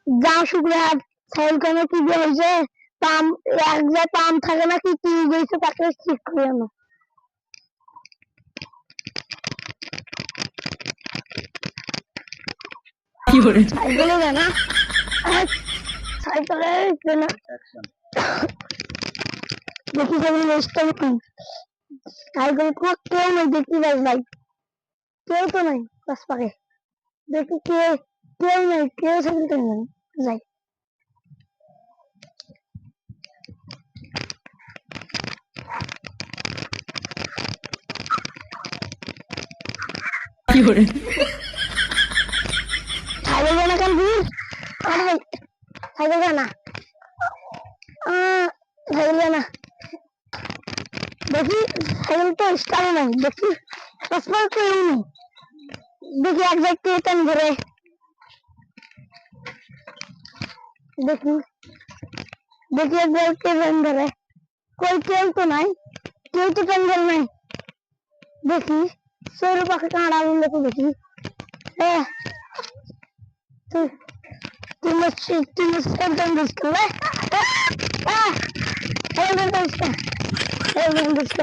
যা শুক্রবার সাইল কেন কি হয়েছে পাম এক জায়গায় পাম থাকে না কি কি গেছে তাকে ঠিক করে না কি করে সাইকেলে না সাইকেলে না দেখি যাবি রেস্টটা কম সাইকেল তো কেউ নেই দেখি যাই ভাই কেউ তো নাই বাস পারে দেখি কেউ নেই কেউ সাইকেলটা নেই যাই কি করে সাইকেল না কেন ভিড় আরে ভাই সাইকেল না সাইকেল না দেখি সাইকেল তো স্টার্ট নাই দেখি বাস পারে কেউ নেই দেখি এক জায়গায় টান ধরে দেখি দেখি এক জায়গায় টান ধরে কই কেউ তো নাই কেউ তো টান ধরে নাই দেখি সরু পাখি কাঁড়া বললে তো দেখি তুই সেভেন দিচ্ছ সেভেন দিচ্ছ